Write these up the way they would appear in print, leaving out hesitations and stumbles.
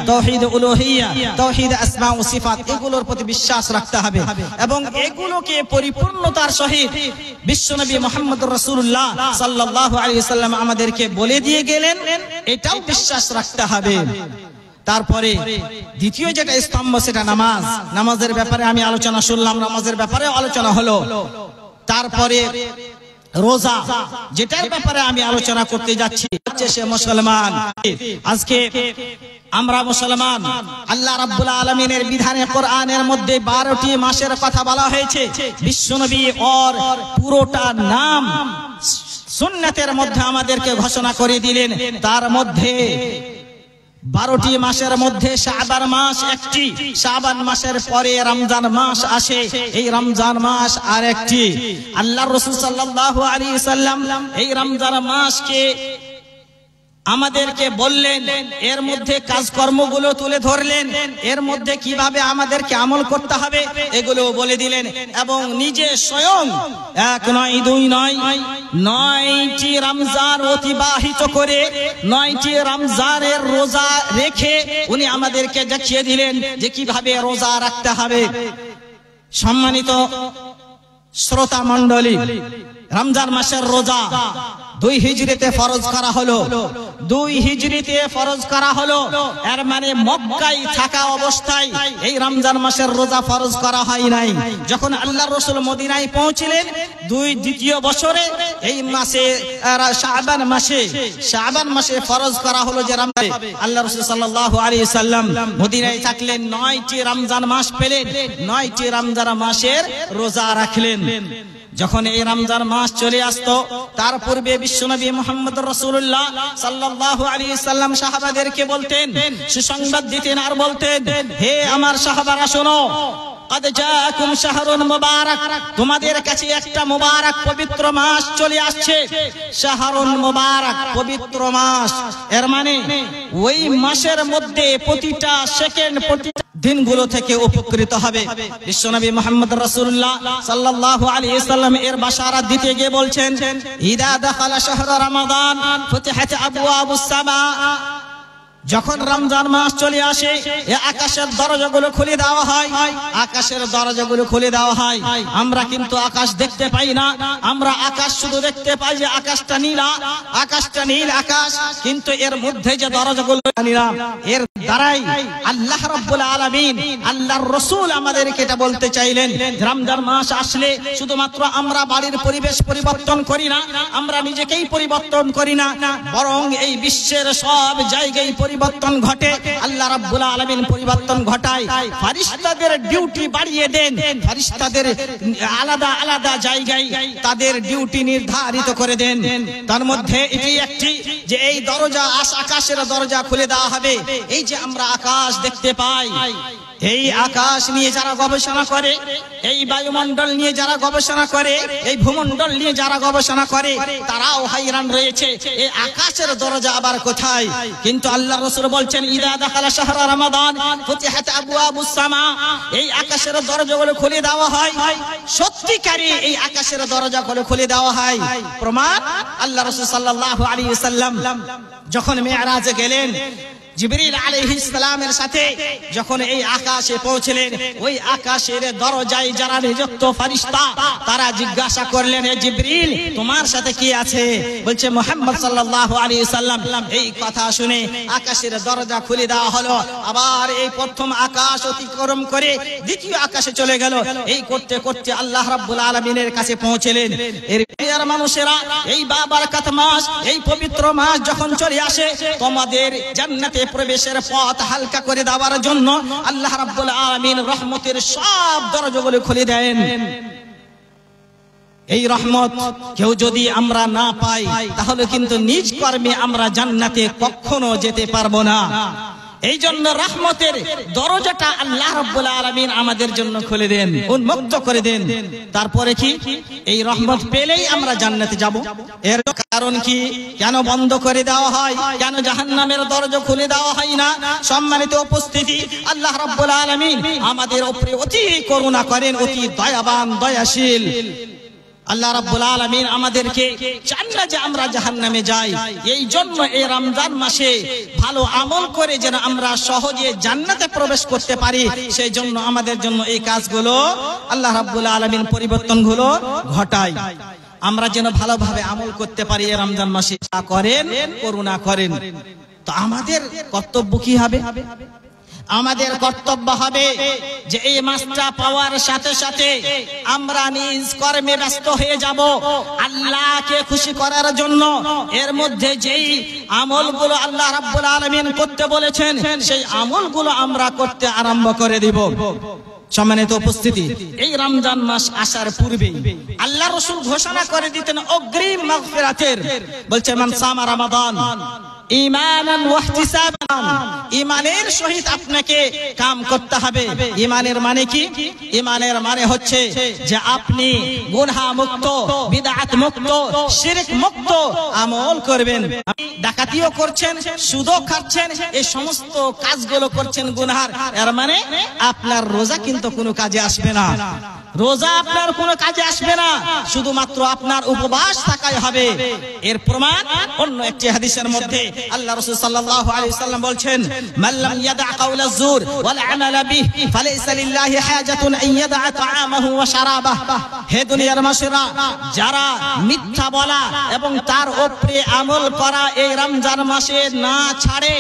তাওহীদ উলুহিয়্যা, তাওহীদ আসমা ও সিফাত, এগুলোর প্রতি বিশ্বাস রাখতে হবে এবং এগুলোকে পরিপূর্ণতার সহিত বিশ্বনবী মুহাম্মদুর রাসূলুল্লাহ সাল্লাল্লাহু আলাইহি ওয়াসাল্লাম আমাদেরকে বলে দিয়ে গেলেন, এটাও বিশ্বাস রাখতে হবে। তারপরে দ্বিতীয় যেটা স্তম্ভ সেটা নামাজ। নামাজের ব্যাপারে আমি আলোচনা শুনলাম, নামাজের ব্যাপারে আলোচনা হলো। তারপরে রোজা, যেটার ব্যাপারে আমি আলোচনা করতে যাচ্ছি, সে মুসলমান। আজকে আমরা মুসলমান, আল্লাহ রাব্বুল আলামিনের বিধানে কোরআনের মধ্যে 12টি মাসের কথা বলা হয়েছে। বিশ্বনবী ওর পুরোটা নাম সুন্নাতের মধ্যে আমাদেরকে ঘোষণা করে দিলেন। তার মধ্যে 12টি মাসের মধ্যে শাবান মাস একটি, শাবান মাসের পরে রমজান মাস আসে, এই রমজান মাস আরেকটি। আল্লাহর রাসূল সাল্লাল্লাহু আলাইহি ওয়াসাল্লাম এই রমজান মাসকে আমাদেরকে বললেন, এর মধ্যে কাজকর্মগুলো তুলে ধরলেন, এর মধ্যে কিভাবে আমাদেরকে আমল করতে হবে এগুলো বলে দিলেন এবং নিজে স্বয়ং 1 নয় 2 নয় 9টি রমজান অতিবাহিত করে 9টি রমজানের রোজা রেখে উনি আমাদেরকে দেখিয়ে দিলেন যে কিভাবে রোজা রাখতে হবে। সম্মানিত শ্রোতা মণ্ডলী, রমজান মাসের রোজা 2 হিজরিতে ফরজ করা হলো। 2 হিজরিতে ফরজ করা হলো, এর মানে মক্কায় থাকা অবস্থায় এই রমজান মাসের রোজা ফরজ করা হয় নাই। যখন আল্লাহর রাসূল মদিনায় পৌঁছলেন দ্বিতীয় বছরে এই মাসে শাবান মাসে ফরজ করা হলো যে রমজান। আল্লাহর রাসূল সাল্লাল্লাহু আলাইহি ওয়াসাল্লাম মদিনায় থাকলেন, 9টি রমজান মাস পেলেন, 9টি রমজান মাসের রোজা রাখলেন। যখন এই রমজান মাস চলে আসতো তার পূর্বে বিশ্বনবী মুহাম্মদুর রাসূলুল্লাহ সাল্লাল্লাহু আলাইহি ওয়াসাল্লাম সাহাবাদেরকে বলতেন, সুসংবাদ দিতেন আর বলতেন, হে আমার সাহাবারা শোনো, قد جاءكم شهر মুবারাক, তোমাদের কাছে একটা মুবারক পবিত্র মাস চলে আসছে। শাহরুন মুবারক, পবিত্র মাস, এর মানে ওই মাসের মধ্যে প্রতিটা সেকেন্ড, প্রতিটা দিনগুলো থেকে উপকৃত হবে। বিশ্বনবী মুহাম্মদ রাসূলুল্লাহ সাল্লাল্লাহু আলাইহি ওয়াসাল্লাম এর বাশারাত দিতে গিয়ে বলছেন, ইদা দাখালা শাহরু রমাদান ফুতিহাত আবওয়াবুস সামা, যখন রমজান মাস চলে আসে আকাশের দরজাগুলো খুলে দেওয়া হয়, আকাশের দরজাগুলো খুলে দেওয়া হয়। আমরা কিন্তু আকাশ দেখতে পাই না, আমরা আকাশ শুধু দেখতে পাই যে আকাশটা নীল আকাশ, কিন্তু এর মধ্যে যে দরজাগুলো নিলাম এর দ্বারাই আল্লাহ রাব্বুল আলামিন, আল্লাহর রাসূল আমাদেরকে এটা বলতে চাইলেন, রমজান মাস আসলে শুধুমাত্র আমরা বাড়ির পরিবেশ পরিবর্তন করি না, আমরা নিজেকেই পরিবর্তন করি না, বরং এই বিশ্বের সব জায়গায় পরিবর্তন ঘটে। আল্লাহ রাব্বুল আলামিন পরিবর্তন ঘটায়, ফেরেশতাদের ডিউটি বাড়িয়ে দেন, ফেরেশতাদের আলাদা আলাদা জায়গায় তাদের ডিউটি নির্ধারিত করে দেন। তার মধ্যে এটি একটি যে এই দরজা, আকাশের দরজা খুলে দেওয়া হবে। এই যে আমরা আকাশ দেখতে পাই, এই আকাশ নিয়ে যারা গবেষণা করে, এই বায়ুমণ্ডল নিয়ে যারা গবেষণা করে, এই ভূমণ্ডল নিয়ে যারা গবেষণা করে, তারাও হাইরান রয়েছে এই আকাশের দরজা আবার কোথায়। কিন্তু আল্লাহর রাসূল বলছেন, ইদা দাখালা শাহরু রমাদান ফুতিহাত আবওয়াবুস সামা, এই আকাশের দরজাগুলো খুলে দেওয়া হয়। সত্যিকারী এই আকাশের দরজাগুলো খুলে দেওয়া হয়। প্রমাণ, আল্লাহর রাসূল সাল্লাল্লাহু আলাইহি ওয়াসাল্লাম যখন মেরাজে গেলেন, জিবরিল আলাইহিস সালামের সাথে যখন এই আকাশে পৌঁছলেন, ওই আকাশের দরজায় যারা নিযুক্ত ফেরেশতা তারা জিজ্ঞাসা করলেন, হে জিবরিল, তোমার সাথে কি আছে? বলছে মুহাম্মদ সাল্লাল্লাহু আলাইহি ওয়াসাল্লাম। এই কথা শুনে আকাশের দরজা খুলে দেওয়া হলো। আবার এই প্রথম আকাশ অতিক্রম করে দ্বিতীয় আকাশে চলে গেল। এই করতে করতে আল্লাহ রাব্বুল আলামিনের কাছে পৌঁছলেন। এর মানুষেরা, এই বারাকাত মাস, এই পবিত্র মাস যখন চলে আসে, তোমাদের জান্নাতে প্রবেশের পথ হালকা করে দেওয়ার জন্য আল্লাহ রাব্বুল আলামিন রহমতের সব দরজাগুলো খুলে দেন। এই রহমত কেউ যদি আমরা না পাই, তাহলে কিন্তু নিজ কর্মে আমরা জান্নাতে কখনো যেতে পারবো না। এই জন্য রহমতের দরজাটা আল্লাহ রাব্বুল আলামিন আমাদের জন্য খুলে দেন, উন্মুক্ত করে দেন। তারপরে কি, এই রহমত পেলেই আমরা জান্নাতে যাব। এর কারণ কি, কেন বন্ধ করে দেওয়া হয়, কেন জাহান্নামের দরজা খুলে দেওয়া হয় না? সম্মানিত উপস্থিতি, আল্লাহ রাব্বুল আলামিন আমাদের উপরে অতি করুণা করেন, অতি দয়াবান, দয়াশীল। আল্লাহ রাব্বুল আলামিন আমাদেরকে চান না যে আমরা জাহান্নামে যাই। এই জন্য এই রমজান মাসে ভালো আমল করে যেন আমরা সহজে জান্নাতে প্রবেশ করতে পারি, সেই জন্য আমাদের জন্য এই কাজগুলো আল্লাহ রাব্বুল আলামিন পরিবর্তনগুলো ঘটায়। আমরা যেন ভালোভাবে আমল করতে পারি এই রমজান মাসে। করেন করুণা করেন। তো আমাদের কর্তব্য কি হবে? আমাদের কর্তব্য হবে যে এই মাসটা পাওয়ার সাথে সাথে আমরা নিজ কর্মে ব্যস্ত হয়ে যাব আল্লাহকে খুশি করার জন্য। এর মধ্যে যেই আমলগুলো আল্লাহ রাব্বুল আলামিন করতে বলেছেন সেই আমলগুলো আমরা করতে আরম্ভ করে দিব। সম্মানিত উপস্থিতি, এই রমজান মাস আসার পূর্বে আল্লাহ রাসূল ঘোষণা করে দিতেন অগ্রিম মাগফিরাতের। বলছে মান সামা রমাদান ঈমানান ওয়া ইহতিসাবান, ঈমানের সহিত আপনাকে কাম করতে হবে। ঈমানের মানে কি? ঈমানের মানে হচ্ছে যে আপনি গুনাহ মুক্ত, বিদআত মুক্ত, শিরক মুক্ত আমল করবেন। ডাকাতিও করছেন, সুদও খাচ্ছেন, এই সমস্ত কাজগুলো করছেন গুনাহর, এর মানে আপনার রোজা কিন্তু কোনো কাজে আসবে না। রোজা আপনার কোনো কাজে আসবে না, শুধুমাত্র আপনার উপবাস থাকাই হবে। এর প্রমাণ অন্য একটি হাদিসের মধ্যে আল্লাহ রাসূল সাল্লাল্লাহু আলাইহি ওয়াসাল্লাম বলছেন মান লাম ইয়াদা কাওলা যুর ওয়াল আমালা বিহি ফালাইসা লিল্লাহি হাজাতুন আন ইয়াদা তাআমাহু ওয়া শারাবাহু। হে দুনিয়ার মানুষেরা, যারা মিথ্যা বলা এবং তার উপরে আমল করা এই রমজান মাসে না ছাড়ে,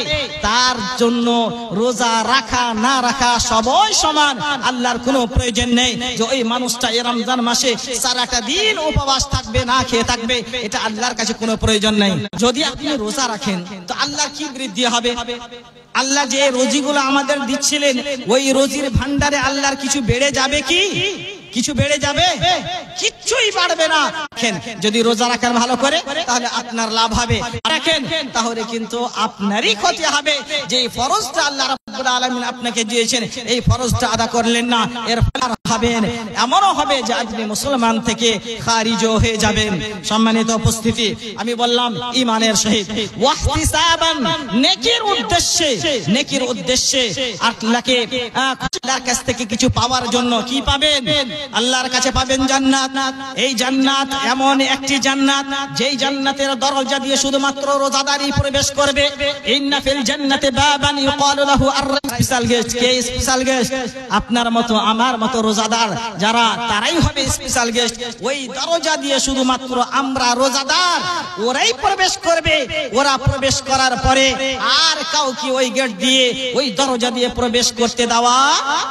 তার জন্য রোজা রাখা না রাখা সবই সমান। আল্লাহর কোনো প্রয়োজন নেই যে ওই মানুষটা এই রমজান মাসে সারাটা দিন উপবাস থাকবে, না খেয়ে থাকবে, এটা আল্লাহর কাছে কোনো প্রয়োজন নেই। যদি আপনি রোজা রাখেন তো আল্লাহর কি বৃদ্ধি হবে? আল্লাহ যে রুজিগুলো আমাদের দিচ্ছিলেন ওই রুজির ভান্ডারে আল্লাহর কিছু বেড়ে যাবে কি? কিছু বেড়ে যাবে? কিচ্ছুই বাড়বে না। যদি রোজা রাখেন ভালো করে তাহলে আপনার লাভ হবে, রাখেন তাহলে কিন্তু আপনারই ক্ষতি হবে। যে ফরজটা আল্লাহ রাব্বুল আলামিন আপনাকে দিয়েছেন এই ফরজটা আদা করলেন না, এর ফল হবেন এমনও হবে যে আপনি মুসলমান থেকে খারিজ হয়ে যাবেন। সম্মানিত উপস্থিতি, আমি বললাম ঈমানের সহিত ওয়াহতিসাবান, নেকির উদ্দেশ্যে, নেকির উদ্দেশ্যে আল্লাহর কাছ থেকে কিছু পাওয়ার জন্য। কি পাবেন? আল্লাহর কাছে পাবেন জান্নাত। এই জান্নাত এমন একটি জান্নাত যেই জান্নাতের দরজা দিয়ে শুধুমাত্র রোজাদারই প্রবেশ করবে। ইন্না ফিল জান্নাতি বাবান ইউকালু লাহু আর-স্পেশাল গেস্ট। কে স্পেশাল গেস্ট? আপনার মতো আমার মতো রোজাদার যারা, তারাই হবে স্পেশাল গেস্ট। ওই দরজা দিয়ে শুধুমাত্র আমরা রোজাদার ওরাই প্রবেশ করবে। ওরা প্রবেশ করার পরে আর কাউকে ওই গেট দিয়ে, ওই দরজা দিয়ে প্রবেশ করতে দেওয়া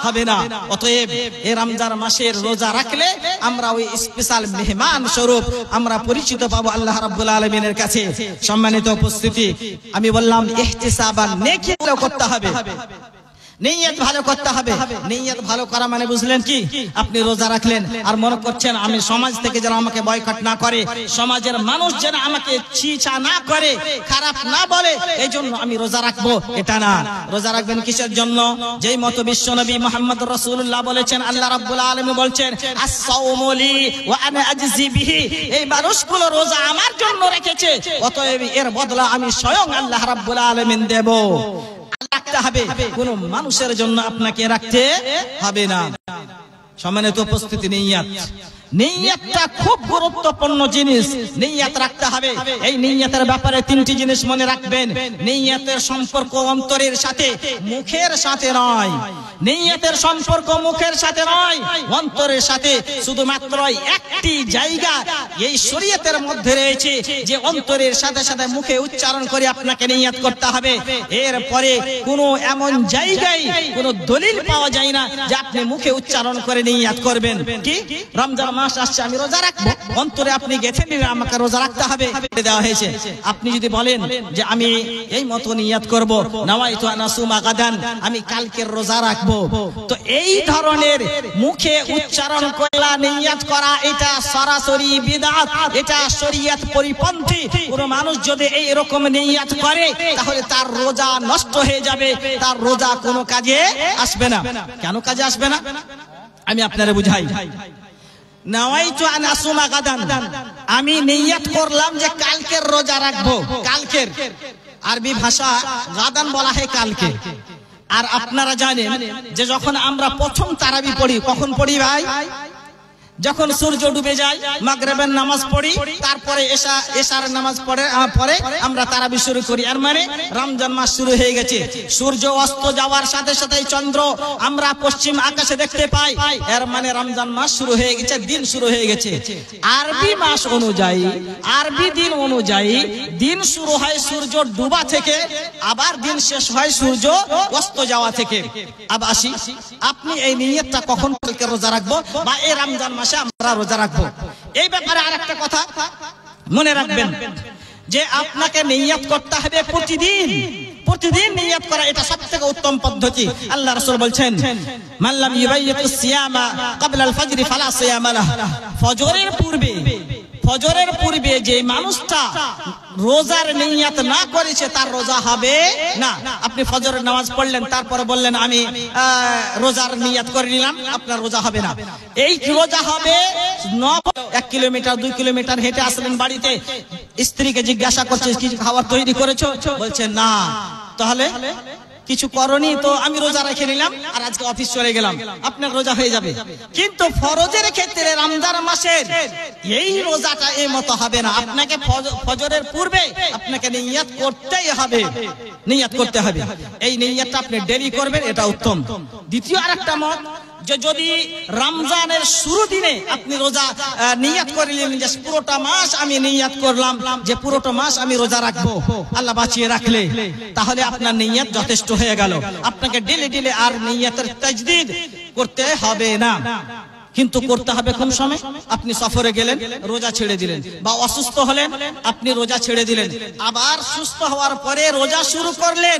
হবে না। অতএব এই রমজান মাসের রোজা রাখলে আমরা ওই স্পেশাল মেহমান স্বরূপ আমরা পরিচিত পাবো আল্লাহ রাব্বুল আলামিনের কাছে। সম্মানিত উপস্থিতি, আমি বললাম ইহতিসাবান, নেকি করতে হবে, নিয়ত ভালো করতে হবে। নিয়ত ভালো করা মানে বুঝলেন কি? আপনি রোজা রাখলেন আর মনে করছেন আমি সমাজ থেকে যেন আমাকে বয়কট না করে, সমাজের মানুষ যেন আমাকে ছিছা না করে, খারাপ না বলে, এই জন্য আমি রোজা রাখবো, এটা না। রোজা রাখবেন কিসের জন্য? যেই মতো বিশ্ব নবী মুহাম্মদ রাসূলুল্লাহ বলেছেন, আল্লাহ রাব্বুল আলামিন বলছেন আস-সাওমু লি ওয়া আনা আজজি বিহি, এই মানুষগুলো রোজা আমার জন্য রেখেছে, অতএব এর বদলা আমি স্বয়ং আল্লাহ রাব্বুল আলামিন দেব। রাখতে হবে, কোন মানুষের জন্য আপনাকে রাখতে হবে না। সম্মানিত উপস্থিতি, নিয়ত, নিয়তটা খুব গুরুত্বপূর্ণ জিনিস। নিয়ত রাখতে হবে। এই নিয়তের ব্যাপারে তিনটি জিনিস মনে রাখবেন। নিয়তের সম্পর্ক অন্তরের সাথে, মুখের সাথে নয়। নিয়তের সম্পর্ক মুখের সাথে নয়, অন্তরের সাথে। শুধুমাত্র একটি জায়গা এই শরীয়তের মধ্যে রয়েছে যে অন্তরের সাথে সাথে মুখে উচ্চারণ করে আপনাকে নিয়ত করতে হবে। এরপরে কোনো এমন জায়গায় কোনো দলিল পাওয়া যায় না যে আপনি মুখে উচ্চারণ করে নিয়ত করবেন। কি? রমজান মাস আসছে, আমি রোজা রাখবো, অন্তরে আপনি গেঁথে নিলেন আমাকে রোজা রাখতে হবে, দেওয়া হয়েছে। আপনি যদি বলেন যে আমি এই মতো নিয়ত করব, নাওয়াইতু আন আসুমা গাদান, আমি কালকের রোজা রাখবো, তো এই ধরনের মুখে উচ্চারণ করা, নিয়ত করা, এটা সরাসরি বিদআত, এটা শরীয়ত পরিপন্থী। কোন মানুষ যদি এই রকম নিয়ত করে তাহলে তার রোজা নষ্ট হয়ে যাবে, তার রোজা কোনো কাজে আসবে না। কেন কাজে আসবে না? আমি আপনারে বুঝাই। নাওয়াইতু আন আসুমা গাদান, আমি নিয়ত করলাম যে কালকের রোজা রাখবো। কালকের আরবি ভাষা গাদান বলা হয় কালকে। আর আপনারা জানেন যে যখন আমরা প্রথম তারাবি পড়ি, কখন পড়ি ভাই? যখন সূর্য ডুবে যায় মাগরিবের নামাজ পড়ি, তারপরে এশার নামাজ পরে আমরা তারাবি শুরু করি। এর মানে রমজান মাস শুরু হয়ে গেছে। সূর্য অস্ত যাওয়ার সাথে সাথে চন্দ্র আমরা পশ্চিম আকাশে দেখতে পাই, এর মানে রমজান মাস শুরু হয়ে গেছে, দিন শুরু হয়ে গেছে। আরবি মাস অনুযায়ী, আরবি দিন অনুযায়ী দিন শুরু হয় সূর্য ডুবা থেকে, আবার দিন শেষ হয় সূর্য অস্ত যাওয়া থেকে। আবার আসি, আপনি এই নিয়তটা কখন কালকে রোজা রাখবো বা এই রমজান মাসে আমরা রোজা রাখবো, এই ব্যাপারে আরেকটা কথা মনে রাখবেন যে আপনাকে নিয়ত করতে হবে প্রতিদিন। প্রতিদিন নিয়ত করা এটা সবথেকে উত্তম পদ্ধতি। আল্লাহ রাসূল বলছেন, মান লাম ইউবাইয়িতুস সিয়ামা ক্বাবলা আল ফাজরি ফালা সিয়ামা লাহ। ফজরের পূর্বে যে মানুষটা রোজার নিয়ত না করেছে তার রোজা হবে না। আপনি ফজরের নামাজ পড়লেন, তারপরে বললেন আমি রোজার নিয়ত করে নিলাম, আপনার রোজা হবে না। এই রোজা হবে 1 কিলোমিটার 2 কিলোমিটার হেঁটে আসলেন বাড়িতে, স্ত্রীকে জিজ্ঞাসা করছে কিছু খাবার তৈরি করেছো, বলছে না, তাহলে কিছু করনি তো আমি রোজা রেখে নিলাম আর আজকে অফিস চলে গেলাম, আপনার রোজা হয়ে যাবে। কিন্তু ফরজের ক্ষেত্রে রমজান মাসের এই রোজাটা এই মতো হবে না। আপনাকে ফজরের পূর্বে আপনাকে নিয়ত করতেই হবে, নিয়ত করতে হবে। এই নিয়তটা আপনি ডেলি করবেন, এটা উত্তম। দ্বিতীয় আরেকটা মত, যে যদি রমজানের শুরু দিনে আপনি রোজা নিয়ত করলেন যে পুরোটা মাস আমি নিয়ত করলাম যে পুরোটা মাস আমি রোজা রাখবো, আল্লাহ বাঁচিয়ে রাখলে, তাহলে আপনার নিয়ত যথেষ্ট হয়ে গেল। আপনাকে ডেলি ডেলি আর নিয়তের তাজদীদ করতে হবে না। কিন্তু করতে হবে কোন সময়? আপনি সফরে গেলেন, রোজা ছেড়ে দিলেন, বা অসুস্থ হলেন, আপনি রোজা ছেড়ে দিলেন, আবার সুস্থ হওয়ার পরে রোজা শুরু করলেন,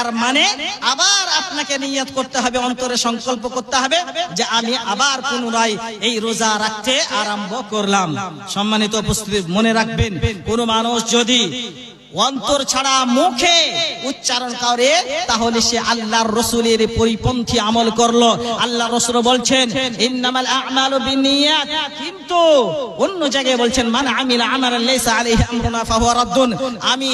এর মানে আবার আপনাকে নিয়ত করতে হবে, অন্তরে সংকল্প করতে হবে যে আমি আবার পুনরায় এই রোজা রাখতে আরম্ভ করলাম। সম্মানিত উপস্থিতি, মনে রাখবেন, কোন মানুষ যদি অন্তর ছাড়া মুখে উচ্চারণ করে তাহলে সে আল্লাহর রাসূলের পরিপন্থী আমল করলো। আল্লাহর রাসূল বলছেন ইন্নামাল আ'মালু বিন্নিয়াত, কিন্তু অন্য জায়গায় বলছেন মান আমিলা আমালান লাইসা আলাইহি আমরুনা ফাহুয়া রাদ্দুন। আমি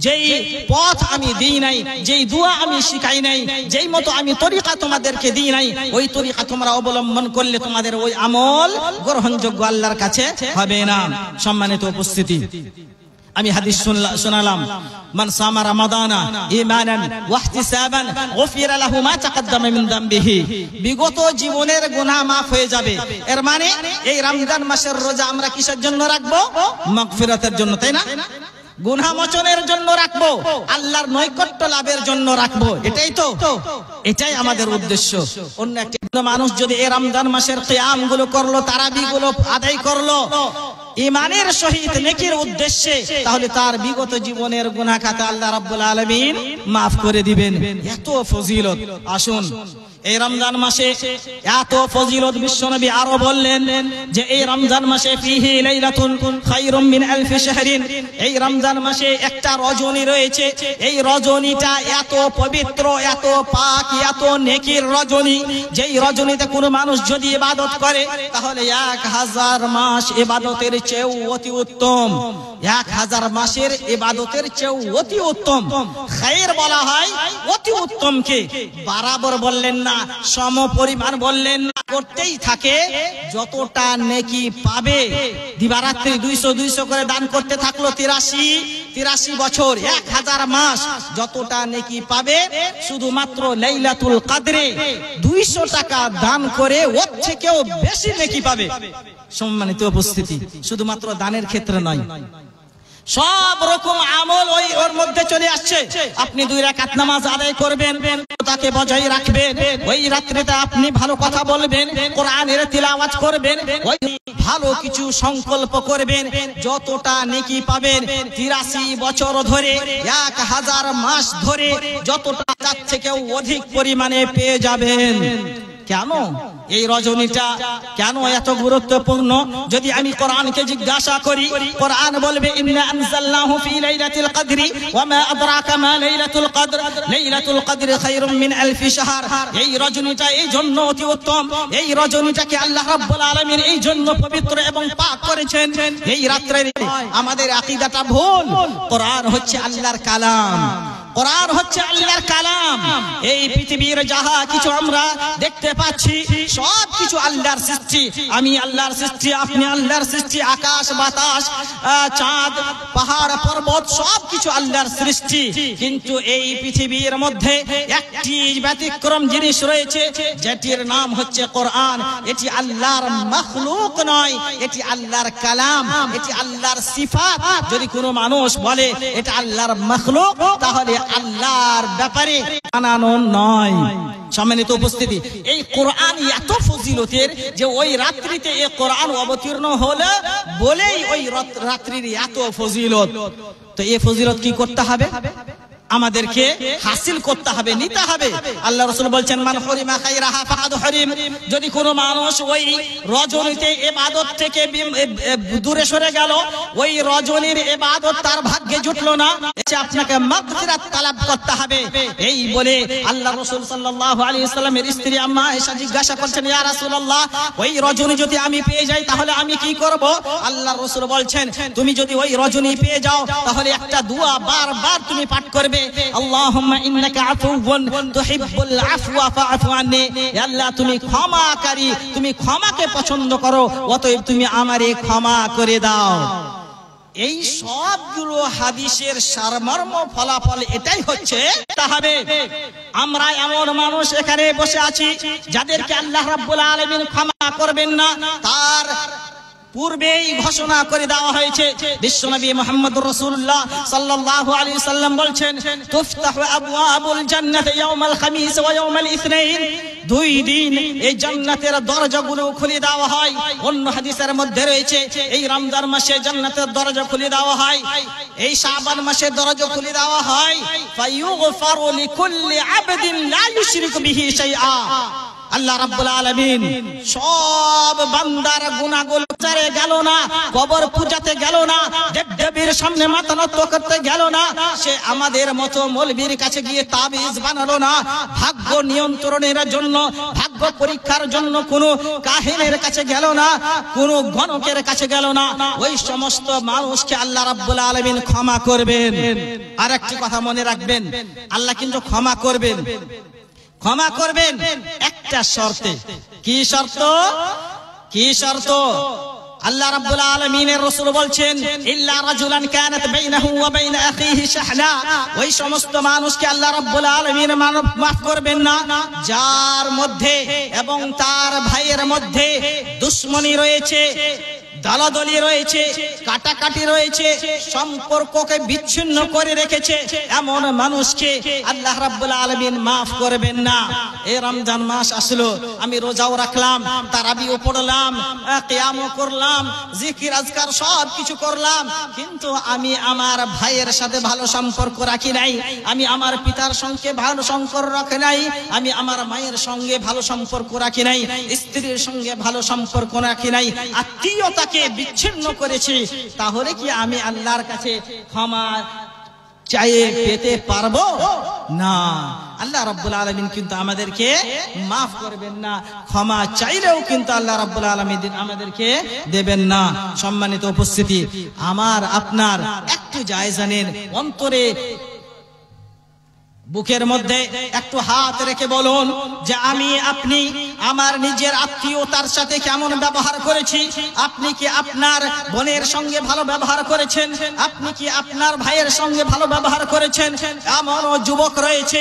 যেই পথ আমি দিই নাই, যেই দোয়া আমি শিখাই নাই, যেই মতো আমি তরিকা তোমাদেরকে দিই নাই, ওই তরিকা তোমরা অবলম্বন করলে তোমাদের ওই আমল গ্রহণযোগ্য আল্লাহর কাছে হবে না। সম্মানিত উপস্থিতি, আমি হাদিস শোনালাম, মান সামা রমাদানা ঈমানান ওয়া ইহতিসাবান গুফিরা লাহু মা তাকদ্দামা মিন যামবিহি। বিগত জীবনের গুনাহ maaf হয়ে যাবে। এর মানে এই রমজান মাসের রোজা আমরা কিসের জন্য রাখবো? মাগফিরাতের জন্য, তাই না? গুনাহ মোচনের জন্য রাখবো, আল্লাহর নৈকট্য লাভের জন্য রাখবো, এটাই তো, এটাই আমাদের উদ্দেশ্য। অন্য একটা মানুষ যদি এই রমজান মাসের কিয়াম গুলো করলো, তারাবি গুলো আদায় করলো ঈমানের সহিত নেকির উদ্দেশ্যে, তাহলে তার বিগত জীবনের গুনাহ খাতা আল্লাহ রাব্বুল আলামিন maaf করে দিবেন। এত ফজিলত। আসুন, এই রমজান মাসে এত ফজিলত, বিশ্বনবী আরো বললেন যে এই রমজান মাসে ফিহি লাইলাতুন খায়রুম মিন আলফি শাহরিন। এই রমজান মাসে একটা রজনী রয়েছে, এই রজনীটা এত পবিত্র, এত পাক, এত নেকির রজনী, যেই রজনীতে কোনো মানুষ যদি ইবাদত করে তাহলে 1000 মাস ইবাদতের চেয়েও অতি উত্তম, 1000 মাসের ইবাদতের চেয়েও অতি উত্তম। খায়র বলা হয় অতি উত্তমকে, বরাবর বললেন না, সম পরিমাণ বললেন না, করতেই থাকে। যতটা নেকি পাবে, দিবারাত্রি 200 করে দান করতে থাকলো 83 বছর, 1000 মাস, যতটা নেকি পাবে শুধুমাত্র লাইলাতুল কদরে 200 টাকা দান করে ওর থেকেও বেশি নেকি পাবে। সম্মানিত উপস্থিতি, শুধুমাত্র দানের ক্ষেত্রে নয়, সব রকম আমল ওর মধ্যে চলে আসছে। আপনি 2 রাকাত নামাজ আদায় করবেন, তাকে বজায় রাখবেন, ওই রাত্রিতে আপনি ভালো কথা বলবেন, কোরআনের তিলাওয়াত করবেন, ওই ভালো কিছু সংকল্প করবেন, যতটা নেকি পাবেন 83 বছর ধরে, 1000 মাস ধরে যতটা তার থেকেও অধিক পরিমাণে পেয়ে যাবেন। কেন এই রজনীটা কেন এত গুরুত্বপূর্ণ? যদি আমি কোরআনকে জিজ্ঞাসা করি, কোরআন বলবে ইন্না আনজালনাহু ফি লাইলাতিল কদরি ওয়া মা আদরাকা মা লাইলাতুল কদর, লাইলাতুল কদরি খায়রুম মিন আলফি শাহর। এই রজনীটা এই জন্য অতি উত্তম, এই রজনীটাকে আল্লাহ রাব্বুল আলামিন এই জন্য পবিত্র এবং পাক করেছেন। এই রাত্রে আমাদের আকীদাটা ভুল। কোরআন হচ্ছে আল্লাহর কালাম, কোরআন হচ্ছে আল্লাহর কালাম। এই পৃথিবীর যাহা কিছু আমরা দেখতে পাচ্ছি সব কিছু আল্লাহর সৃষ্টি। আমি আল্লাহর সৃষ্টি, আপনি আল্লাহর সৃষ্টি। আকাশ বাতাস, চাঁদ, পাহাড়, পর্বত সব কিছু আল্লাহর সৃষ্টি। কিন্তু এই পৃথিবীর মধ্যে একটি ব্যতিক্রম জিনিস রয়েছে, যেটির নাম হচ্ছে কোরআন। এটি আল্লাহর মাখলুক নয়, এটি আল্লাহর কালাম, এটি আল্লাহর সিফাত। যদি কোনো মানুষ বলে এটা আল্লাহর মাখলুক, তাহলে আল্লাহর ব্যাপারে বানানো নয়। সম্মানিত উপস্থিতি, এই কোরআন এত ফজিলতের যে ওই রাত্রিতে এই কোরআন অবতীর্ণ হলো বলেই ওই রাত্রির এত ফজিলত। তো এই ফজিলত কি করতে হবে? আমাদেরকে হাসিল করতে হবে, নিতে হবে। আল্লাহ রাসূল বলছেন, মান হরিমা খায়রাহা ফাকাদ হরিম। যদি কোনো মানুষ ওই রজনীতে ইবাদত থেকে দূরে সরে গেল, ওই রজনীর ইবাদত তার ভাগ্যে জুটলো না, আপনাকে মাগফিরাত তালাব করতে হবে। এই বলে আল্লাহ রাসূল সাল্লাল্লাহু আলাইহি ওয়াসাল্লামের স্ত্রী আম্মা আয়েশা জিজ্ঞাসা করছেন, ইয়া রাসূলুল্লাহ, ওই রজনী যদি আমি পেয়ে যাই তাহলে আমি কি করব? আল্লাহ রাসূল বলছেন, তুমি যদি ওই রজনী পেয়ে যাও তাহলে একটা দোয়া বারবার তুমি পাঠ করবে, আল্লাহুম্মা ইন্নাকা আফুউন তুহিব্বুল আফওয়া ফাআফু আন্নি। আল্লাহ তুমি ক্ষমাকারী, তুমি ক্ষমাকে পছন্দ করো, অতএব তুমি আমারে ক্ষমা করে দাও। এই সবগুলো হাদিসের সারমর্ম ফলাফল এটাই হচ্ছে, তাহলে আমরা এমন মানুষ এখানে বসে আছি যাদেরকে আল্লাহ রাব্বুল আলামিন ক্ষমা করবেন না, তার পূর্বেই ঘোষণা করে দেওয়া হয়েছে। বিশ্বনবী মুহাম্মদুর রাসূলুল্লাহ সাল্লাল্লাহু আলাইহি সাল্লাম বলছেন, তুফতাহু আবওয়াবুল জান্নাতি ইয়াউমাল খামিস ওয়া ইয়াউমাল ইসনাইন। দুই দিন এই জান্নাতের দরজাগুলো খুলে দেওয়া হয়। অন্য হাদিসের মধ্যে রয়েছে এই রমজান মাসে জান্নাতের দরজা খুলে দেওয়া হয়, এই শাবান মাসে দরজা খুলে দেওয়া হয়। ফায়ুগফারু লিকুল্লি আবদিন লা ইউশরিকু বিহি শাইআ। আল্লাহ রাব্বুল আলামিন সব বান্দার গুনাহগুলো ছেড়ে গেল না, কবর পূজাতে গেল না, দেবদেবীর সামনে মাথা নত করতে গেল না, সে আমাদের মতো মৌলবীর কাছে গিয়ে তাবিজ বানালো না, ভাগ্য নিয়ন্ত্রণের জন্য, ভাগ্য পরীক্ষার জন্য কোনো কাহিনের কাছে গেল না, কোনো গণকের কাছে গেল না। ওই সমস্ত মানুষকে আল্লাহ রাব্বুল আলামিন ক্ষমা করবেন। আর একটি কথা মনে রাখবেন, আল্লাহ কিন্তু ক্ষমা করবেন, ক্ষমা করবেন একটা শর্তে। কি শর্ত? কি শর্ত? আল্লাহ রাব্বুল আলামিনের রাসূল বলছেন, ইল্লা রাজুলান কানাত বাইনাহু ওয়া বাইনা আখিহি শাহনা। ওই সমস্ত মানুষকে আল্লাহ রাব্বুল আলামিন মাফ করবেন না যার মধ্যে এবং তার ভাইয়ের মধ্যে দুশমনি রয়েছে, দালাদলি রয়েছে, কাটাকাটি রয়েছে, সম্পর্ককে বিচ্ছিন্ন করে রেখেছে, এমন মানুষকে আল্লাহ রাব্বুল আলামিন মাফ করবেন না। এই রমজান মাস আসলো, আমি রোজাও রাখলাম, তারাবিও পড়লাম, কিয়ামও করলাম, জিকির আজকার সব কিছু করলাম, কিন্তু আমি আমার ভাইয়ের সাথে ভালো সম্পর্ক রাখি নাই, আমি আমার পিতার সঙ্গে ভালো সম্পর্ক রাখি নাই, আমি আমার মায়ের সঙ্গে ভালো সম্পর্ক রাখি নাই, স্ত্রীর সঙ্গে ভালো সম্পর্ক রাখি নাই, আত্মীয়তা বিচ্ছিন্ন করেছি, তাহলে কি আমি আল্লাহর কাছে ক্ষমা চাইয়ে পেতে পারবো? না। আল্লাহ রাব্বুল আলামিন কিন্তু আমাদেরকে মাফ করবেন না, ক্ষমা চাইলেও কিন্তু আল্লাহ রাব্বুল আলামিন আমাদেরকে দেবেন না। সম্মানিত উপস্থিতি, আমার আপনার একটু জায়জানের অন্তরে বুকের মধ্যে একটু হাত রেখে বলুন যে আমি আপনি আমার নিজের আত্মীয়তার সাথে কেমন ব্যবহার করেছি। আপনি কি আপনার বোনের সঙ্গে ভালো ব্যবহার করেছেন? আপনি কি আপনার ভাইয়ের সঙ্গে ভালো ব্যবহার করেছেন? এমনও যুবক রয়েছে,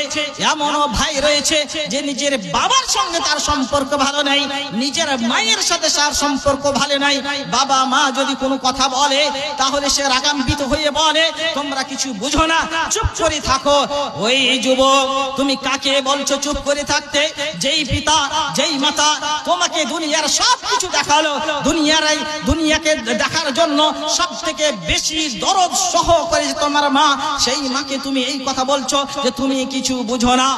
এমনও ভাই রয়েছে যে নিজের বাবার সঙ্গে তার সম্পর্ক ভালো নাই, নিজের মায়ের সাথে তার সম্পর্ক ভালো নাই। বাবা মা যদি কোনো কথা বলে তাহলে সে রাগান্বিত হয়ে বলে, তোমরা কিছু বুঝো না, চুপ করে থাকো। ওই যুবক, তুমি কাকে বলছো চুপ করে থাকতে? যেই পিতা যেই মাতা তোমাকে দুনিয়ার সব কিছু দেখালো, দুনিয়াকে দেখার জন্য সব থেকে বেশি দরদ সহ করে তোমার মা, সেই মাকে তুমি এই কথা বলছো যে তুমি কিছু বুঝো না।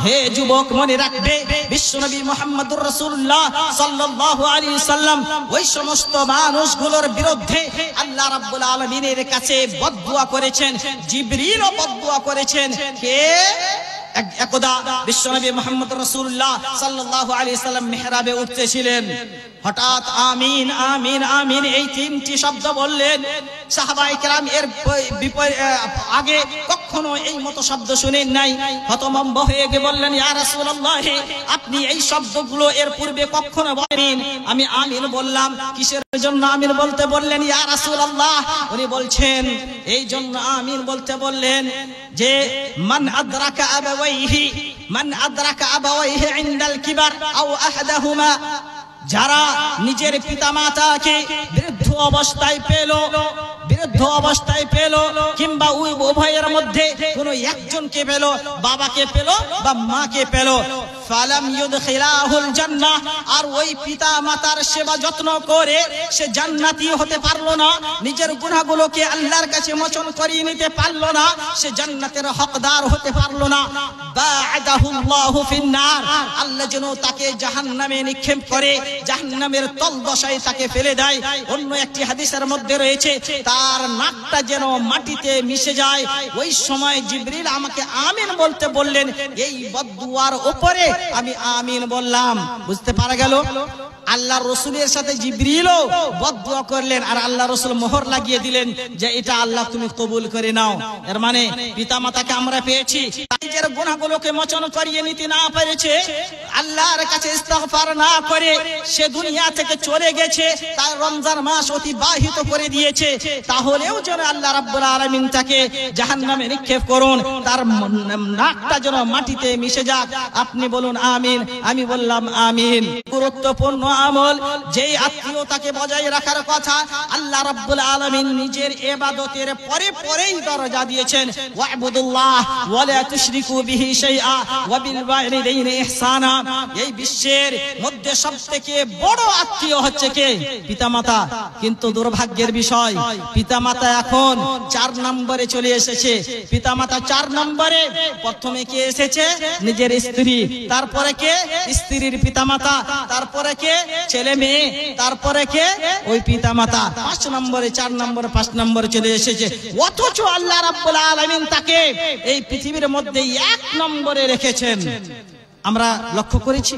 হে যুবক, মনে রাখবে বিশ্বনবী মুহাম্মদুর রাসূলুল্লাহ সাল্লাল্লাহু আলাইহি সাল্লাম ওই সমস্ত মানুষগুলোর বিরুদ্ধে আল্লাহ রাব্বুল আলামিনের কাছে বদদুয়া করেছেন, জিবরিলও বদদুয়া করেছেন। কে? একদা বিশ্বনবী মুহাম্মদ রাসূলুল্লাহ সাল্লাল্লাহু আলাইহি সাল্লাম মিহরাবে উঠতেছিলেন, হঠাৎ আমিন আমিন আমিন এই তিনটি শব্দ বললেন। সাহাবায়ে কেরাম এর আগে কখনো এই মতো শব্দ শুনেন নাই। হতভম্ব হয়ে গিয়ে বললেন, ইয়া রাসূলুল্লাহ, আপনি এই শব্দগুলো এর পূর্বে কখনো বলেন? আমি আমিন বললাম। কিসের জন্য আমিন বলতে বললেন ইয়া রাসূলুল্লাহ? উনি বলছেন এই জন্য আমিন বলতে বললেন যে মান আদরাকা আবাওয়াইহি ইনদাল কিবার আও আহাদাহুমা, যারা নিজের পিতামাতাকে বৃদ্ধ অবস্থায় পেল কিংবা উভয়ের মধ্যে কোনো একজনকে পেল, বাবাকে পেল বা মাকে পেল, ফালাম ইউদখিলাহুল জান্নাহ, আর ওই পিতা মাতার সেবা যত্ন করে সে জান্নাতি হতে পারলো না, নিজের গুনাহগুলোকে আল্লাহর কাছে মোচন করিয়ে নিতে পারলো না, সে জান্নাতের হকদার হতে পারলো না, বা'দাহুল্লাহু ফিন্নার, আল্লাহ যেন তাকে জাহান্নামে নিক্ষেপ করে, জাহান্নামের তলদশায় তাকে ফেলে দেয়। অন্য একটি হাদিসের মধ্যে রয়েছে তার নাকটা যেন মাটিতে মিশে যায়। ওই সময় জিবরিল আমাকে আমিন বলতে বললেন, এই বদদুয়ার উপরে আমি আমিন বললাম। বুঝতে পারা গেল আল্লাহর রাসূলের সাথে জিবরিলও বদদুয়া করলেন, আর আল্লাহ রাসূল মোহর লাগিয়ে দিলেন যে এটা আল্লাহ তুমি কবুল করে নাও। এর মানে পিতামাতাকে আমরা পেয়েছি, নিজের গুনাহগুলোকে মোচন করিয়ে নিতে না পেরেছে, আল্লাহর কাছে ইস্তিগফার না করে সে দুনিয়া থেকে চলে গেছে, তার রমজান মাস অতিবাহিত করে দিয়েছে, তাহলেও যেন আল্লাহ রাব্বুল আলামিন তাকে জাহান্নামে নিক্ষেপ করুন, তার নাকটা যেন মাটিতে মিশে যাক। আপনি বলুন আমিন। আমি বললাম আমিন। গুরুত্বপূর্ণ আমল, যেই আত্মীয়তাকে বজায় রাখার কথা আল্লাহ রাব্বুল আলামিন নিজের ইবাদতের পরেই দরজা দিয়েছেন, ওয়া'বুদুল্লাহ ওয়া লা তুশরিকু বিহি শাইআ ওয়া বিল ওয়ালিদাইনি ইহসানা। এই বিশ্বের মধ্যে সবথেকে বড় আত্মীয় হচ্ছে কে? পিতামাতা। কিন্তু দুর্ভাগ্যের বিষয়, পিতামাতা এখন 4 নম্বরে চলে এসেছে। পিতামাতা 4 নম্বরে। প্রথমে কে এসেছে? নিজের স্ত্রী, তারপরে কে? স্ত্রীর পিতামাতা, তারপরে কে? ছেলে মেয়ে, তারপরে কে? ওই পিতামাতা। 5 নম্বরে, 4 নম্বরে, 5 নম্বরে চলে এসেছে। অথচ আল্লাহ রাব্বুল আলামিন তাকে এই পৃথিবীর মধ্যে 1 নম্বরে রেখেছেন। আমরা লক্ষ্য করেছি?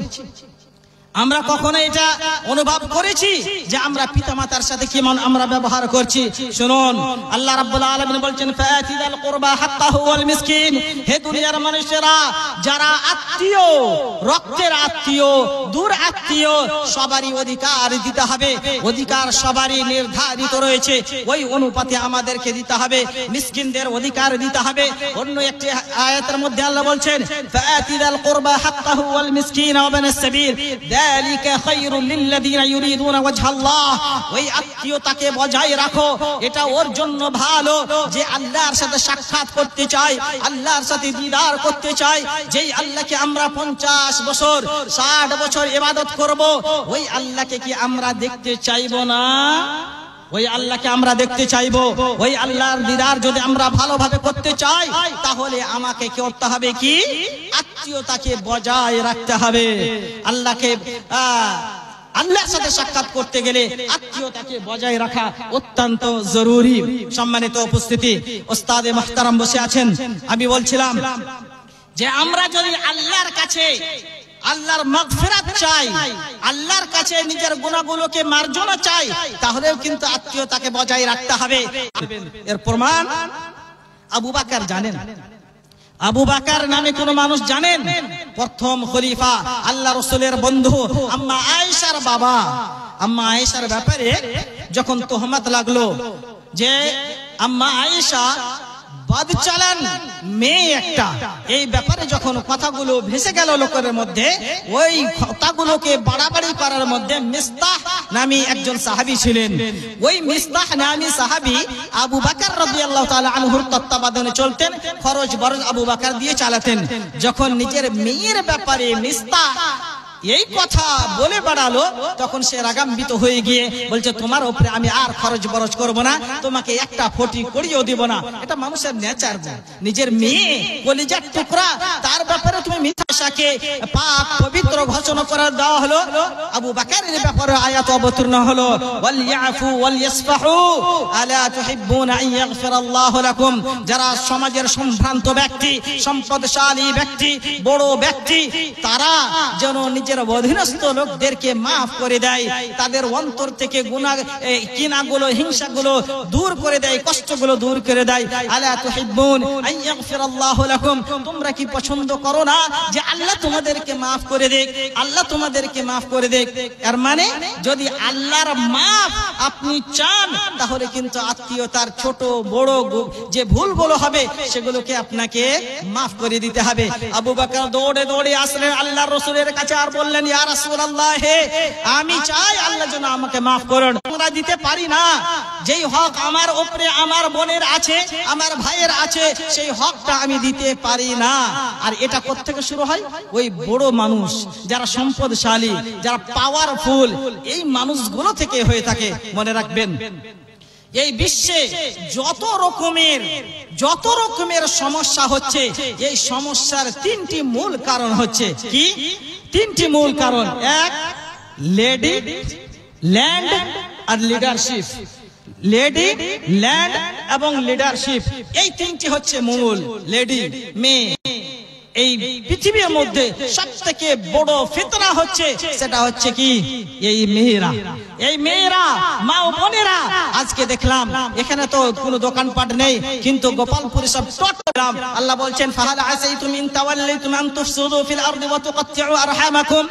আমরা কখনো এটা অনুভব করেছি যে আমরা পিতামাতার সাথে কেমন আমরা ব্যবহার করছি? শুনুন, আল্লাহ রাব্বুল আলামিন বলছেন ফাতিদাল কুরবা হাক্কাহু ওয়াল মিসকিন। হে দুনিয়ার মানুষেরা, যারা আত্মীয়, রক্তের আত্মীয়, দূর আত্মীয়, সবারই অধিকার দিতে হবে। অধিকার সবারই নির্ধারিত রয়েছে, ওই অনুপাতে আমাদেরকে দিতে হবে। মিসকিনদের অধিকার দিতে হবে। অন্য একটি আয়াতের মধ্যে আল্লাহ বলছেন ফাতিদাল কুরবা হাক্কাহু ওয়াল মিসকিন ওয়া ইবনাস সাবিল যালিকা খায়রুল লিল্লাযিনা ইউরিদুনা ওয়াজহাল্লাহ। ওই আত্মীয়তাকে বজায় রাখো, এটা ওর জন্য ভালো যে আল্লাহর সাথে সাক্ষাৎ করতে চায়, আল্লাহর সাথে দিদার করতে চায়। যেই আল্লাহকে আমরা 50 বছর 60 বছর ইবাদত করব, ওই আল্লাহকে কি আমরা দেখতে চাইবো না? ওই আল্লাহকে আমরা দেখতে চাইবো। ওই আল্লাহর দিদার যদি আমরা ভালোভাবে করতে চাই, তাহলে আমাকে কি করতে হবে? কি আত্মীয়তাকে বজায় রাখতে হবে। আল্লাহর সাথে সাক্ষাৎ করতে গেলে আত্মীয়তাকে বজায় রাখা অত্যন্ত জরুরি। সম্মানিত উপস্থিতি, ওস্তাদে মুহতারাম বসে আছেন। আমি বলছিলাম যে আমরা যদি আল্লাহর কাছে আল্লাহর মাগফিরাত চাই, আল্লাহর কাছে নিজের গুনাহগুলোকে মার্জনা চাই, তাহলেও কিন্তু আত্মীয়তাকে বজায় রাখতে হবে। এর প্রমাণ আবু বকর জানেন? আবু বকর নামে কোন মানুষ জানেন? প্রথম খলিফা, আল্লাহ রাসূলের বন্ধু, আম্মা আয়েশার বাবা। আম্মা আয়েশার ব্যাপারে যখন তোহমত লাগলো যে আম্মা আয়েশা বাদ চালান মেয়ে একটা, এই ব্যাপারে যখন কথাগুলো ভেসে গেল লোকের মধ্যে, ওই কথাগুলোকে বাড়াবাড়ি করার মধ্যে মিস্তাহ নামী একজন সাহাবী ছিলেন। ওই মিস্তাহ নামী সাহাবী আবু বকর রাদিয়াল্লাহু তাআলা আনহুর তত্ত্বাবধানে চলতেন, খরচ বরচ আবু বকর দিয়ে চালাতেন। যখন নিজের মেয়ের ব্যাপারে মিস্তাহ এই কথা বলে বাড়ালো, তখন সে রাগান্বিত হয়ে গিয়ে বলছে তোমার উপরে আমি আর খরচ বরচ করব না, তোমাকে একটা ফটি করিয়েও দিব না। এটা মানুষের নেচার। নিজের মেয়ে কলিজার টুকরা, তার ব্যাপারে তুমি মিথ্যাকে পাক পবিত্র ঘোষণা করে দেওয়া হলো। আবু বকরের ব্যাপারে আয়াত অবতীর্ণ হলো ওয়াল ইয়াফু ওয়াল ইয়াসফাহু আলা তুহিব্বুনা আন ইয়াগফিরাল্লাহু লাকুম। যারা সমাজের সম্ভ্রান্ত ব্যক্তি, সম্পদশালী ব্যক্তি, বড় ব্যক্তি, তারা যেন নিজের নিজের অধীনস্থ লোকদেরকে মাফ করে দেয়, তাদের অন্তর থেকে গুনাহ কিনাগুলো হিংসাগুলো দূর করে দেয়, কষ্টগুলো দূর করে দেয়। আলা তুহিব্বুন আন ইয়াগফিরাল্লাহু লাকুম, তোমরা কি পছন্দ করো না যে আল্লাহ তোমাদেরকে মাফ করে দেখ, আল্লাহ তোমাদেরকে মাফ করে দেখ। এর মানে যদি আল্লাহর মাফ আপনি চান তাহলে কিন্তু আত্মীয়তার ছোট বড় যে ভুলগুলো হবে সেগুলোকে আপনাকে মাফ করে দিতে হবে। আবু বকর দৌড়ে দৌড়ে আসলেন আল্লাহর রাসূলের কাছে আর বললেন, ইয়া রাসূলুল্লাহ, হে আমি চাই আল্লাহ যেন আমাকে মাফ করুন, আমরা দিতে পারি না। যেই হক আমার উপরে আমার বোনের আছে, আমার ভাইয়ের আছে, সেই হকটা আমি দিতে পারি না। আর এটা কোত্থেকে শুরু হয়? ওই বড় মানুষ যারা সম্পদশালী, যারা পাওয়ারফুল, এই মানুষগুলো থেকে হয়ে থাকে। মনে রাখবেন, এই বিশ্বে যত রকমের সমস্যা হচ্ছে, এই সমস্যার তিনটি মূল কারণ হচ্ছে কি? তিনটি মূল কারণ। এক, লেডি, ল্যান্ড আর লিডারশিপ। লেডি, ল্যান্ড এবং লিডারশিপ, এই তিনটি হচ্ছে মূল। লেডি, মেয়ে। এই পৃথিবীর মধ্যে সবথেকে বড় ফিতনা হচ্ছে, সেটা হচ্ছে কি? এই মেয়েরা। এই মেয়েরা, মা ও বোনেরা। আজকে দেখলাম এখানে তো কোনো দোকানপাট নেই, কিন্তু গোপালপুরে সব টটলাম। আল্লাহ বলছেন, ফাহাল আসাইতুম ইন তাওয়াল্লাইতুম আন তুফসিদু ফিল আরদি ওয়া তুকাত্তিউ আরহামাকুম।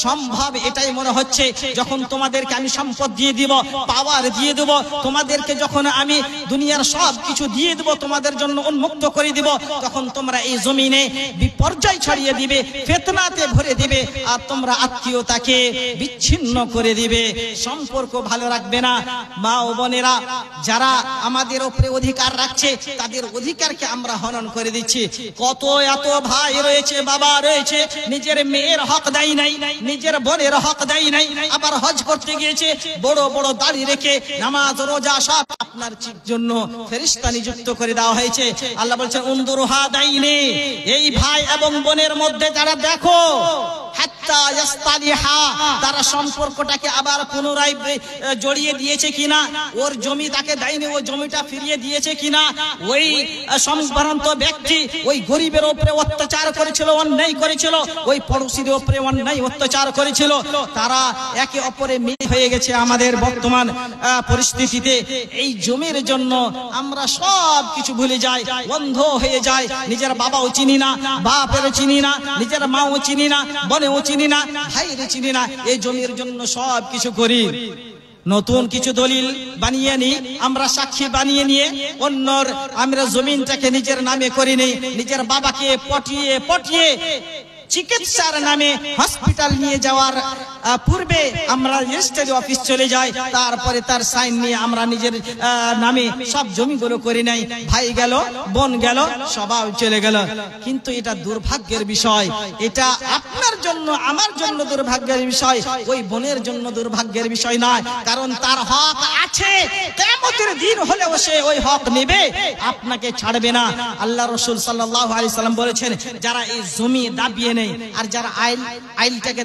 সম্ভব এটাই মনে হচ্ছে, যখন তোমাদেরকে আমি সম্পদ দিয়ে দিব, পাওয়ার দিয়ে দেব, তোমাদেরকে যখন আমি দুনিয়ার সব কিছু দিয়ে দেব, তোমাদের জন্য উন্মুক্ত করে দিব, তখন তোমরা এই জমিনে বিপর্যয় ছড়িয়ে দিবে, ফিতনাতে ভরে দিবে, আর তোমরা আত্মীয়তাকে বিচ্ছিন্ন করে দিবে, সম্পর্ক ভালো রাখবে না। মা ও বোনেরা যারা আমাদের উপরে অধিকার রাখছে, তাদের অধিকারকে আমরা হনন করে দিচ্ছি। কত এত ভাই রয়েছে, বাবা রয়েছে, নিজের মেয়ের হক দেয় নাই, নিজের বোনের হক দেয় নাই, আবার হজ করতে গিয়েছে, বড় বড় দাড়ি রেখে নামাজ রোজা সব আপনার জন্য ফেরেশতা নিযুক্ত করে দেওয়া হয়েছে। আল্লাহ বলছেন, উনদুরহা দাইনে, এই ভাই এবং বোনের মধ্যে যারা দেখো, হাত্তা ইয়াস্তালিহা, তারা সম্পর্কটাকে আবার পুনরায় জড়িয়ে দিয়েছে কিনা, ওর জমি তাকে দেয়নি, ওই জমিটা ফিরিয়ে দিয়েছে কিনা, ওই সম্ভ্রান্ত ব্যক্তি ওই গরিবের উপরে অত্যাচার করেছিল, অন্যায় করেছিল, ওই পড়োশীর উপরে অন্যায় অত্যাচার করেছিল, তারা একে অপরে মিল হয়ে গেছে। আমাদের বর্তমান পরিস্থিতিতে এই জমির জন্য আমরা সব কিছু ভুলে যাই, অন্ধ হয়ে যাই। নিজের বাবাও চিনি না, বাপেরও চিনি না, নিজের মাও চিনি না, বোনেও চিনি না, ভাইরে চিনি না, এই জমির জন্য সব কিছু করি। নতুন কিছু দলিল বানিয়ে নি, আমরা সাক্ষী বানিয়ে নিয়ে অন্যর আমরা জমিনটাকে নিজের নামে করি নেই। নিজের বাবাকে পটিয়ে পটিয়ে চিকিৎসার নামে হসপিটাল নিয়ে যাওয়ার পূর্বে আমরা রেজিস্ট্রি অফিস চলে যাই, তারপরে তার সাইন নিয়ে আমরা নিজের নামে সব জমিগুলো করে নেই। ভাই গেল, বোন গেল, সবাই চলে গেল। কিন্তু এটা দুর্ভাগ্যের বিষয়, এটা আপনার জন্য আমার জন্য দুর্ভাগ্যের বিষয়, ওই বোনের জন্য দুর্ভাগ্যের বিষয় নয়। কারণ তার হক আছে, কিয়ামতের দিন হলেও সে ওই হক নেবে, আপনাকে ছাড়বে না। আল্লাহ রাসূল সাল্লাল্লাহু আলাইহি সাল্লাম বলেছেন, যারা এই জমি দাবিয়ে নেই, আর যারা আইলটাকে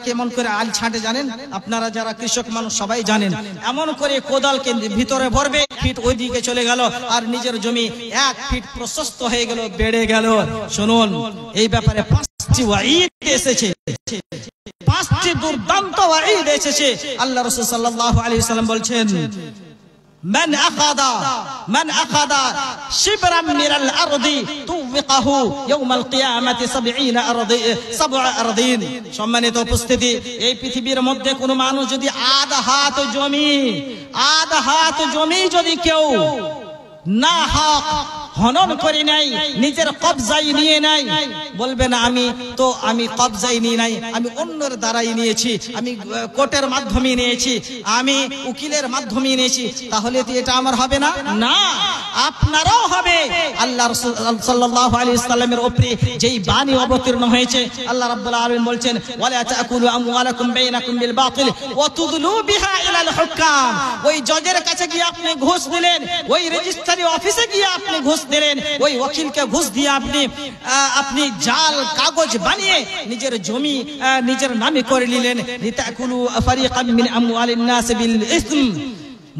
কেমন করে আইল ছাঁটে জানেন আপনারা, যারা কৃষক মানুষ সবাই জানেন, এমন করে কোদালকে ভিতরে ভরবে, ফিট ওই দিকে চলে গেল, আর নিজের জমি 1 ফিট প্রশস্ত হয়ে গেল, বেড়ে গেল। শুনুন, এই ব্যাপারে 5টি ওয়াঈদ এসেছে, 5টি দুর্দান্ত ওয়াঈদ এসেছে। আল্লাহ রাসূল সাল্লাল্লাহু আলাইহি সাল্লাম বলছেন, من أخذ شبرا من الأرض توقه يوم القيامة 7 أرضين। সম্মানিত উপস্থিতি, এই পৃথিবীর মধ্যে কোন মানুষ যদি আধা হাত জমি যদি কেউ না হক হনন করে নাই, নিজের কবজায় নিয়ে নাই, বলবে না আমি কবজায় নিয়ে নাই, আমি অন্যের দ্বারাই নিয়েছি, আমি কোর্টের মাধ্যমে নিয়েছি, আমি উকিলের মাধ্যমে নিয়েছি, তাহলে তো এটা আমার হবে না? না, আপনারও হবে। আল্লাহ রাসূল সাল্লাল্লাহু আলাইহি সাল্লামের উপরে যেই বাণী অবতীর্ণ হয়েছে, আল্লাহ রাব্বুল আলামিন বলছেন, ওয়ালা তাকুলু আমওয়ালাকুম বাইনাকুম বিল বাতিল ওয়া তুদলু বিহা ইলাল হুকাম। ওই জজের কাছে গিয়ে আপনি ঘুষ দিলেন, ওই রেজিস্ট্রি অফিসে গিয়ে আপনি ঘুষ দিলেন, ওই ওকিলকে ঘুষ দিয়ে আপনি জাল কাগজ বানিয়ে নিজের জমি নিজের নামে করে নিলেন। লিতাকুলু ফারিকাম মিন আমওয়ালিন নাস বিল ইসম।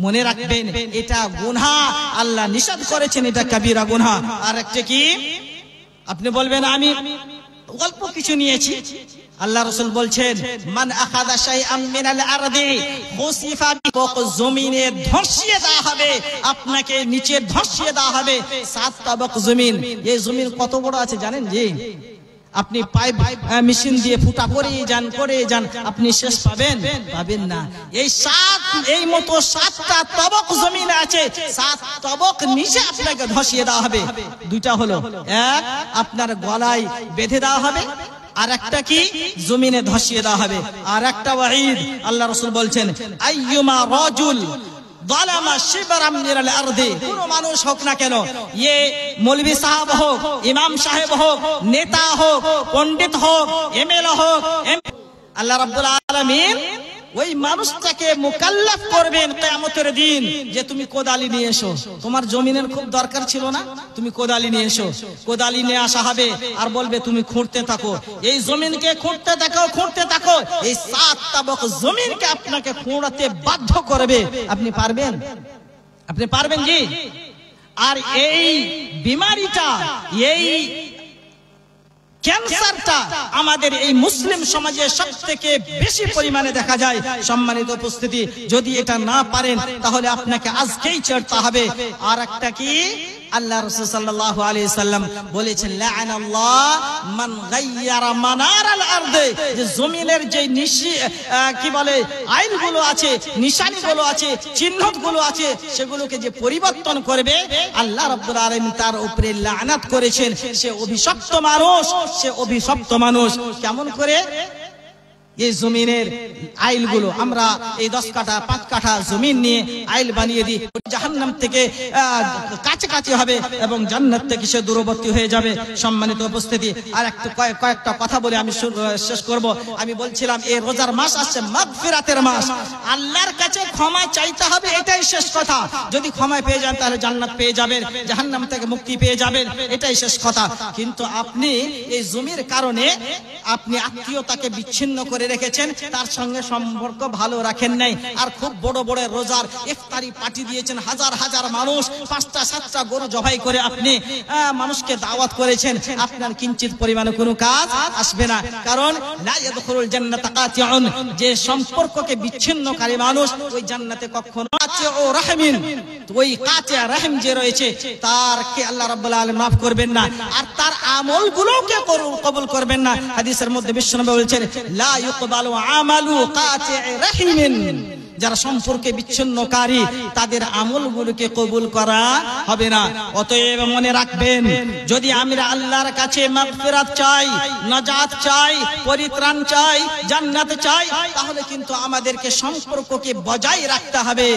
মনে রাখবেন, এটা গুনাহ, আল্লাহ নিষেধ করেছেন, এটা কবিরা গুনাহ। আর একটা কি, আপনি বলবেন অল্প কিছু নিয়েছি। আল্লাহ রাসূল বলছেন মান আখাযা শাইআম মিনাল আরদি খুসিফা বিহি, জমিনে ধসিয়ে দেওয়া হবে, আপনাকে নিচে ধসিয়ে দেওয়া হবে 7 তাবক জমিন। এই জমিন কত বড় আছে জানেন জি? আপনি পাইপ মেশিন দিয়ে ফুটা করে যান আপনি শেষ পাবেন না। এই মতো 7টা তবক জমিন আছে, 7 তবক নিচে আপনাকে ধসিয়ে দেওয়া হবে। দুইটা হলো, এক আপনার গলায় বেঁধে দেওয়া হবে, আর একটা কি জমিনে ধসিয়ে দেওয়া হবে। আর একটা ওয়াঈদ আল্লাহ রাসূল বলছেন আইয়ুমা রাজুল যালামা শিবরাম মিনাল আরদি, কোন মানুষ হোক না কেন, ये মৌলভী সাহেব হোক, ইমাম সাহেব হোক, নেতা হোক, পণ্ডিত হোক, এমএলএ হোক, আল্লাহ রাব্বুল আলামিন ওই মানুষটাকে মুকাল্লাফ করবেন কিয়ামতের দিন যে তুমি কোদালি নিয়ে এসো। তোমার জমিনের খুব দরকার ছিল না, তুমি কোদালি নিয়ে এসো। কোদালি নিয়ে আসা হবে আর বলবে তুমি খুঁড়তে থাকো, এই জমিনকে খুঁড়তে থাকো। এই 7 তাবক জমিনকে আপনাকে খুঁড়াতে বাধ্য করবে। আপনি পারবেন জি? আর এই বিমারিটা, এই ক্যান্সারটা আমাদের এই মুসলিম সমাজে সবথেকে বেশি পরিমাণে দেখা যায়। সম্মানিত উপস্থিতি, যদি এটা না পারেন তাহলে আপনাকে আজকেই ছাড়তে হবে। আর একটা কি, আল্লাহ রাসূল সাল্লাল্লাহু আলাইহি সাল্লাম বলেছেন লাআনাল্লাহ মান গায়্যারা মানারাল আরদি, যে জমিনের যে কি বলে আইনগুলো আছে, নিশানিগুলো আছে, চিহ্নগুলো আছে, সেগুলোকে যে পরিবর্তন করবে, আল্লাহ রাব্বুল আলামিন তার উপরে লানাত করেছেন। সে অভিশপ্ত মানুষ। কেমন করে? এই জমিনের আইলগুলো আমরা এই 10 কাঠা 5 কাঠা জমিন নিয়ে আইল বানিয়ে দিই, জাহান্নাম থেকে কাছাকাছি হবে এবং জান্নাত থেকে সে দূরবর্তী হয়ে যাবে। সম্মানিত উপস্থিতি, আর একটু কয়েকটা কথা বলে আমি শেষ করব। আমি বলছিলাম এই রোজার মাস আসছে, মাগফিরাতের মাস, আল্লাহর কাছে ক্ষমা চাইতে হবে, এটাই শেষ কথা। যদি ক্ষমা পেয়ে যান তাহলে জান্নাত পেয়ে যাবেন, জাহান্নাম থেকে মুক্তি পেয়ে যাবেন, এটাই শেষ কথা। কিন্তু আপনি এই জমির কারণে আপনি আত্মীয়তাকে বিচ্ছিন্ন করে রেখেছেন, তার সঙ্গে সম্পর্ক ভালো রাখেন নাই, আর খুব বড় বড় রোজার ইফতারি পার্টি দিয়েছেন, হাজার হাজার মানুষ, 5টা 7টা গরু জবাই করে আপনি মানুষকে দাওয়াত করেছেন, আপনার কিঞ্চিত পরিমাণে কোনো কাজ আসবে না। কারণ লা ইয়াদখুলুল জান্নাতা কাতিউন, যে সম্পর্ককে বিচ্ছিন্নকারী মানুষ ওই জান্নাতে কখনো কাতিউ রাহমিন, ওই কাতিউ রাহম যে রয়েছে তারকে আল্লাহ রাব্বুল আলামিন মাফ করবেন না, আর তার আমলগুলোকে কবুল করবেন না। হাদিসের মধ্যে বিশ্বনবী বলেছেন লা ইউকবালু আমালু কাতিউ রাহিমিন, যারা সম্পর্কে বিচ্ছিন্নকারী তাদের আমলগুলোকে কবুল করা হবে না। অতএব মনে রাখবেন, যদি আমরা আল্লাহর কাছে মাগফিরাত চাই, নাজাত চাই, পরিত্রাণ চাই, জান্নাত চাই, তাহলে কিন্তু আমাদেরকে সম্পর্ককে বজায় রাখতে হবে।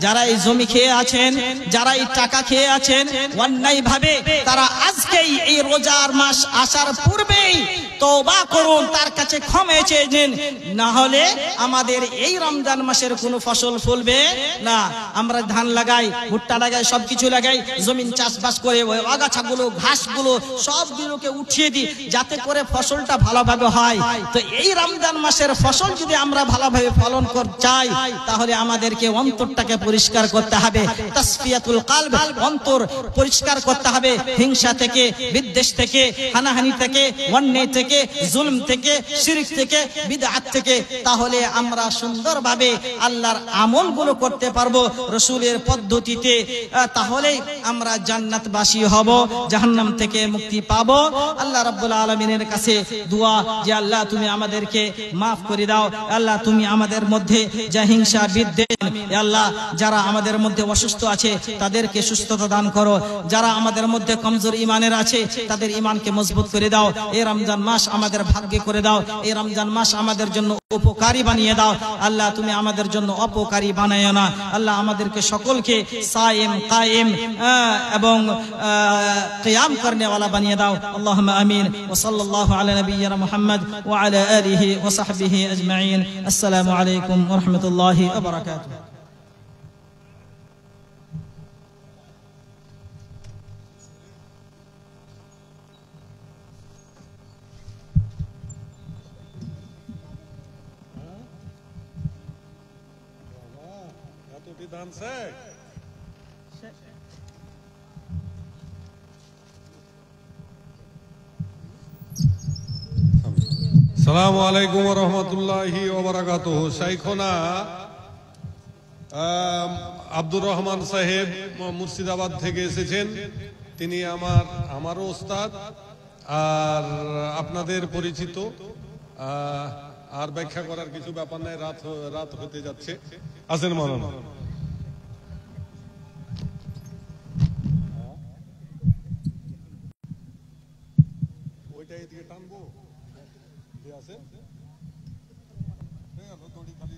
যারাই জমি খেয়ে আছেন, যারাই টাকা খেয়ে আছেন অন্যায় ভাবে, তারা আজকেই এই রোজার মাস আসার পূর্বেই তওবা করুন, তার কাছে ক্ষমা চেয়ে নিন, না হলে আমাদের এই রমজান মাসের কোনো ফসল ফলবে না। আমরা ধান লাগাই, ভুট্টা লাগাই, সবকিছু লাগাই, জমিন চাষবাস করে ওই আগাছাগুলো, ঘাসগুলো সবগুলোকে উঠিয়ে দিই যাতে করে ফসলটা ভালোভাবে হয়। তো এই রমজান মাসের ফসল যদি আমরা ভালোভাবে ফলন করতে চাই, তাহলে আমাদেরকে অন্তরটাকে পরিষ্কার করতে হবে, তাসফিয়াতুল কলব, অন্তর পরিষ্কার করতে হবে হিংসা থেকে, বিদ্বেষ থেকে, হানাহানি থেকে, অন্যায় থেকে, জুলম থেকে, শিরক থেকে, বিদআত থেকে। তাহলে আমরা সুন্দরভাবে আল্লাহর আমলগুলো করতে পারবো রাসূলের পদ্ধতিতে, তাহলে আমরা জান্নাতবাসী হব, জাহান্নাম থেকে মুক্তি পাবো। আল্লাহ রাব্বুল আলামিনের কাছে দোয়া যে আল্লাহ তুমি আমাদেরকে মাফ করে দাও, আল্লাহ তুমি আমাদের মধ্যে যা হিংসা, বিদ্বেষ, আল্লাহ যারা আমাদের মধ্যে অসুস্থ আছে তাদেরকে সুস্থতা দান করো, যারা আমাদের মধ্যে কমজোর ঈমানের আছে তাদের ঈমানকে মজবুত করে দাও। এই রমজান মাস আমাদের ভাগ্যে করে দাও, এই রমজান মাস আমাদের জন্য উপকারী বানিয়ে দাও। আল্লাহ তুমি আমাদের জন্য অপকারী বানায়ো না। আল্লাহ আমাদেরকে সকলকে সায়েম, কায়েম এবং কিয়াম করনে ওয়ালা বানিয়ে দাও। আল্লাহুম্মা আমিন। ওয়া সাল্লাল্লাহু আলা নাবিয়্যিনা মুহাম্মদ ওয়া আলা আলিহি ওয়া সাহবিহি আজমাইন। আসসালামু আলাইকুম ওয়া রাহমাতুল্লাহি ওয়া বারাকাতুহু। আসসালামু আলাইকুম ওয়া রাহমাতুল্লাহি ওয়া বারাকাতুহু। শাইখনা আব্দুর রহমান সাহেব মুর্শিদাবাদ থেকে এসেছেন। তিনি আমারও ওস্তাদ আর আপনাদের পরিচিত। আর ব্যাখ্যা করার কিছু ব্যাপার নাই, রাত হতে যাচ্ছে। আসেন মাওলানা। ওইটা এদিকে টানবো আছে দড়ি খালি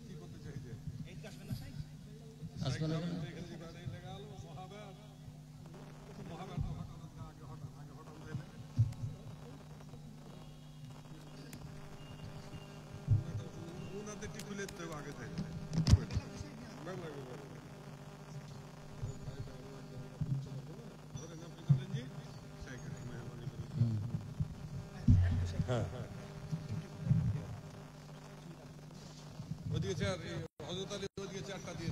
কি করতে চাইছে আগে থেকে ওদিকে চার হযরত আলী ওদিকে চারটা দিয়ে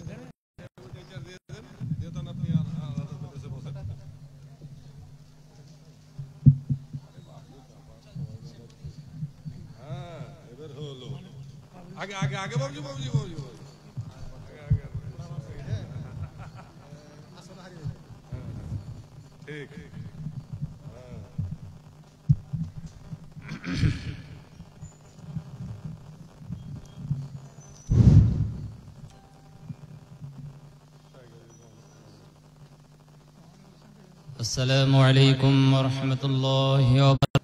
দেন, ওদিকে চার দিয়ে দেন, দিয়ে দেন আপনি আলাদা করে বসেন। হ্যাঁ এবার হলো আগে আগে আগে বাবুজি বাবুজি বাবুজি ঠিক। السلام عليكم ورحمة الله وبركاته।